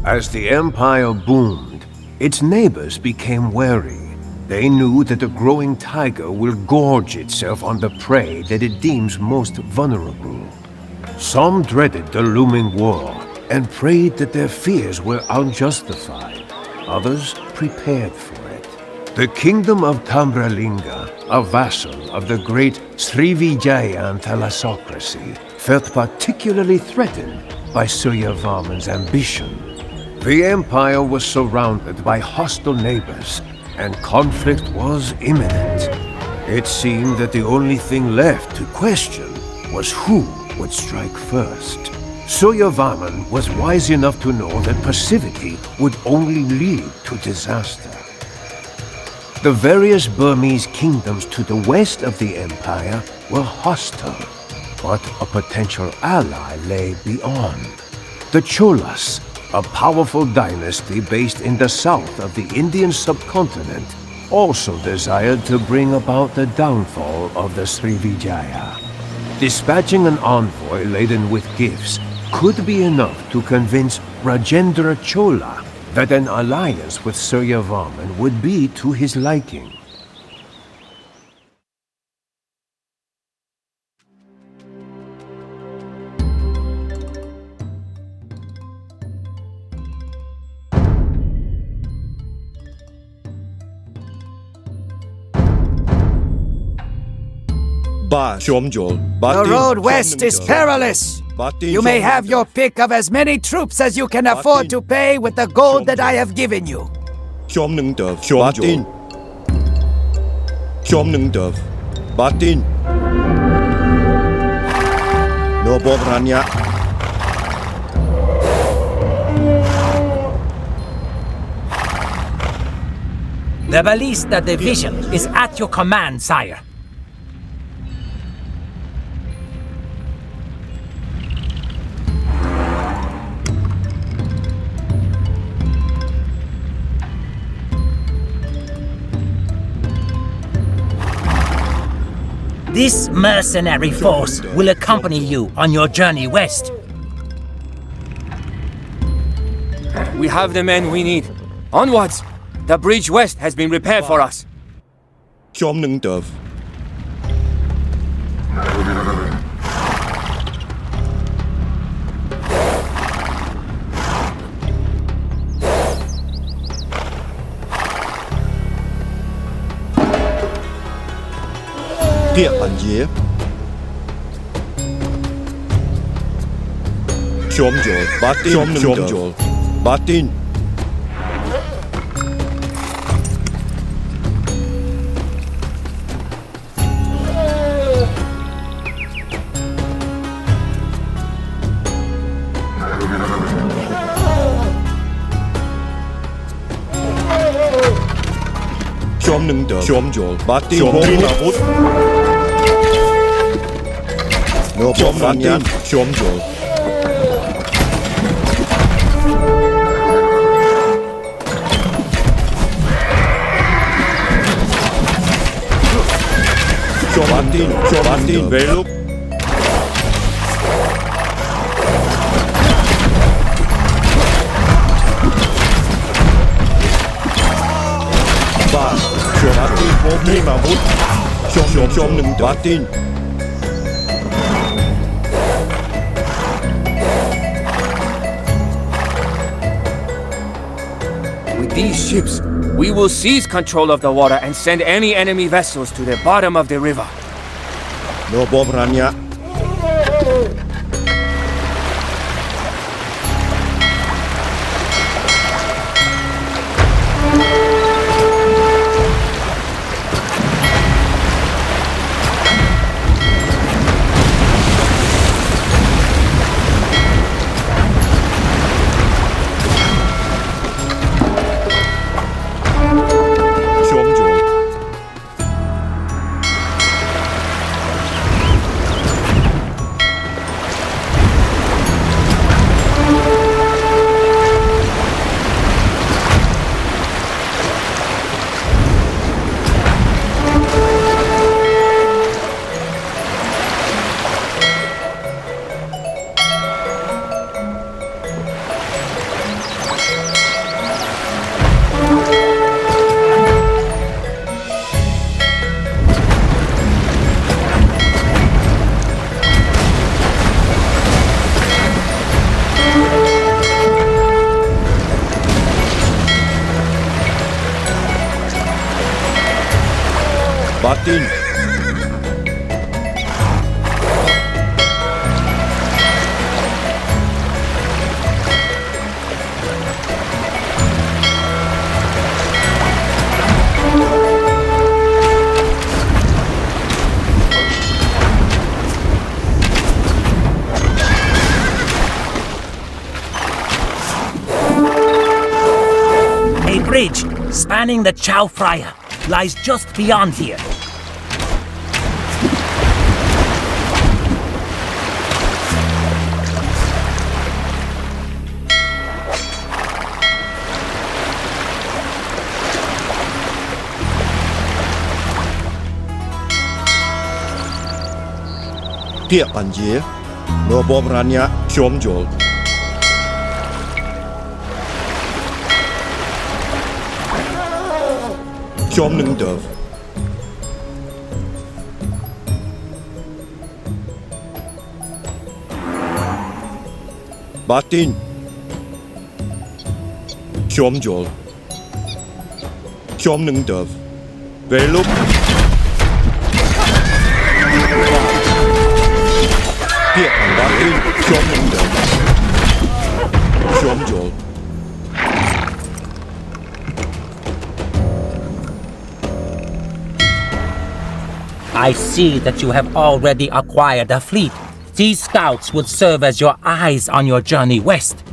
As the empire boomed, its neighbors became wary. They knew that the growing tiger will gorge itself on the prey that it deems most vulnerable. Some dreaded the looming war and prayed that their fears were unjustified. Others prepared for it. The kingdom of Tamerlane, a vassal of the great Srivijayan thalassocracy, felt particularly threatened by SURYAVARMAN's ambition. The empire was surrounded by hostile neighbors, and conflict was imminent. It seemed that the only thing left to question was who would strike first. SURYAVARMAN was wise enough to know that passivity would only lead to disaster. The various Burmese kingdoms to the west of the empire were hostile, but a potential ally lay beyond. The Cholas, a powerful dynasty based in the south of the Indian subcontinent, also desired to bring about the downfall of the Srivijaya. Dispatching an envoy laden with gifts could be enough to convince Rajendra Chola that an alliance with SURYAVARMAN would be to his liking. The road west is perilous. You may have your pick of as many troops as you can afford to pay with the gold that I have given you. The Ballista Division is at your command, sire. This mercenary force will accompany you on your journey west. We have the men we need. Onwards! The bridge west has been repaired for us. With these ships, we will seize control of the water and send any enemy vessels to the bottom of the river. Batin. A bridge spanning the Chow Phraya lies just beyond here. Tiap Anjir, no bom ranya Chom Jol. Chom Nung Dov. Batin. Chom Jol. Chom Nung Dov. Velup. Tiap Batin. Chom Nung Dov. Chom Jol. I see that you have already acquired a fleet. These scouts would serve as your eyes on your journey west.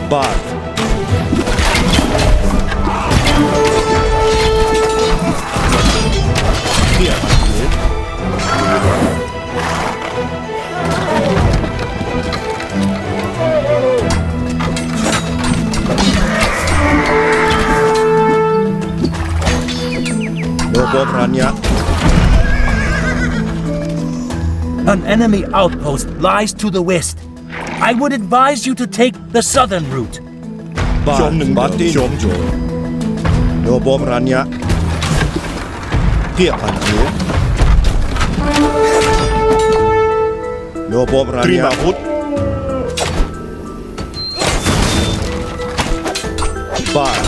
Bar. Tiap Anjir. No bom ranya. An enemy outpost lies to the west. I would advise you to take the southern route. Chom Nung Batin. Chom Jol. No bom ranya. Tiap Anjir. No bom ranya. Terima Put. Bar.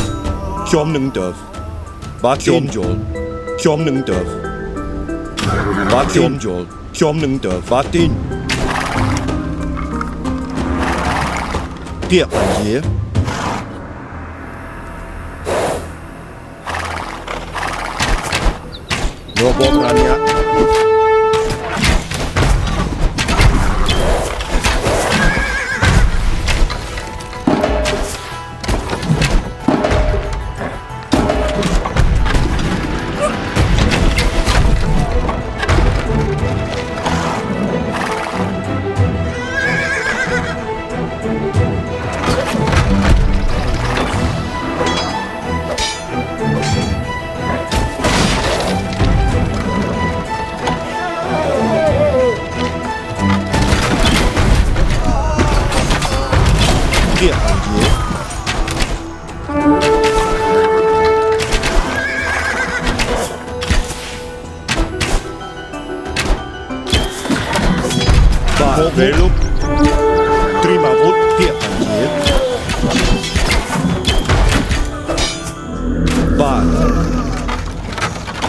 Chom Nung Dov. Batin. Chom Jol. Chom Nung Dov. Batin. Chom Jol. Chom Nung Dov. Batin. Tiap Anjir. No bom ranya. Ivaylo เตรียมอาวุธเทียบกันเชฟบ้าน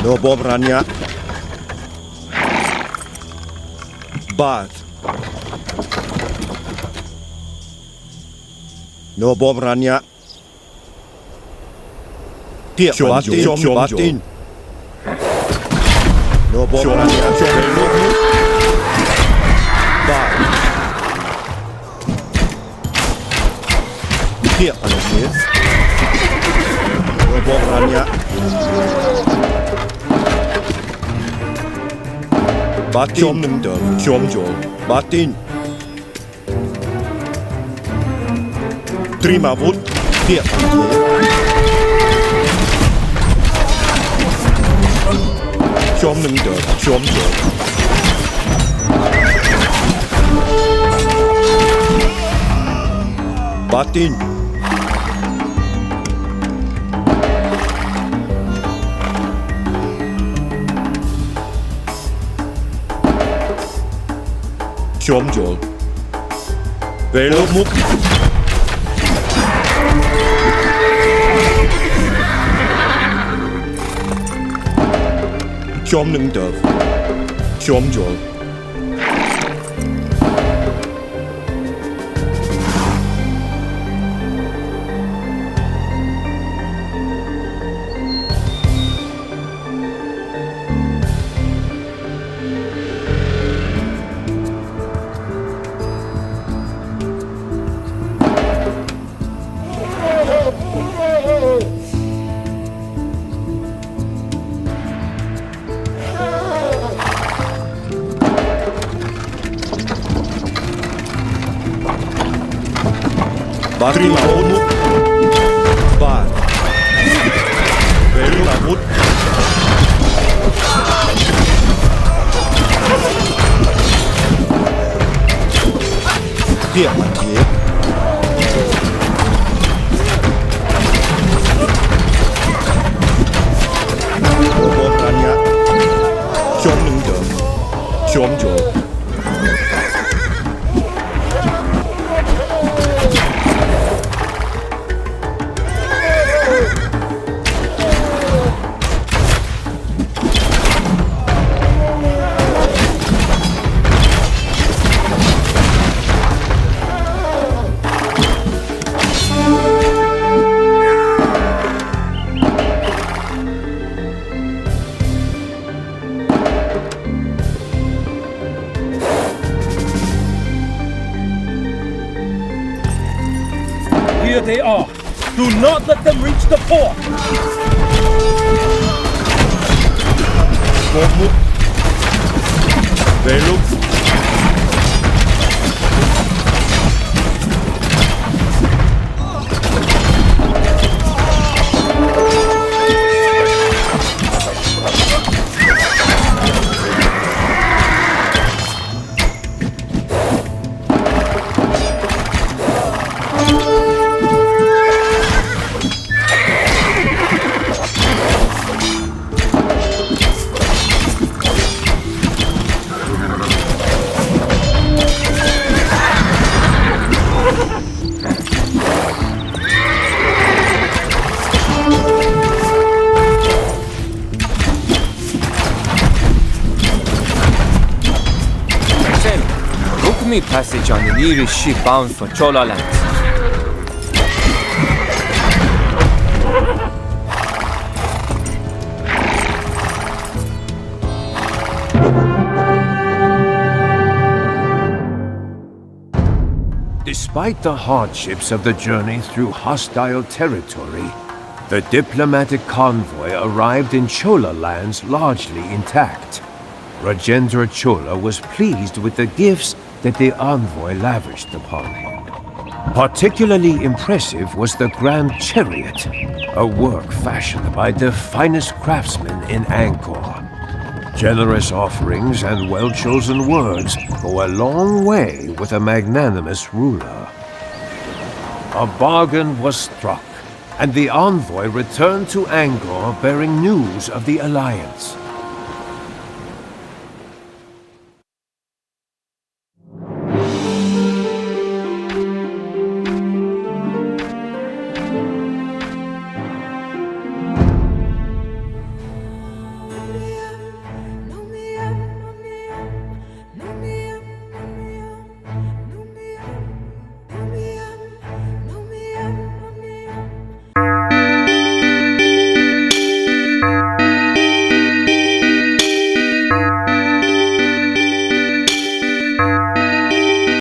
โนบอมรัญญะบ้านโนบอมรัญญะเทียบบัตตินโนบอมรัญญะชมลูกบ้านเทียบกันเชฟโนบอมรัญญะบัตตินชมหนึ่งเดิมชมโจบัตตินเตรียมอาวุธเทียบกันเชฟชมหนึ่งเดิมชมโจบัตตินชมโจเวลมุกชมหนึ่งเดิมชมโจบาตรีอาวุธบ้านเวลอาวุธเทียบมันเทียบโอบอมรัญญะชมหนึ่งเดิมชมโจHere they are. Do not let them reach the fort. โกมุกเวลุกpassage on the nearest ship bound for Chola lands. Despite the hardships of the journey through hostile territory, the diplomatic convoy arrived in Chola lands largely intact. Rajendra Chola was pleased with the gifts that the envoy lavished upon him. Particularly impressive was the Grand Chariot, a work fashioned by the finest craftsmen in Angkor. Generous offerings and well-chosen words go a long way with a magnanimous ruler. A bargain was struck, and the envoy returned to Angkor bearing news of the alliance.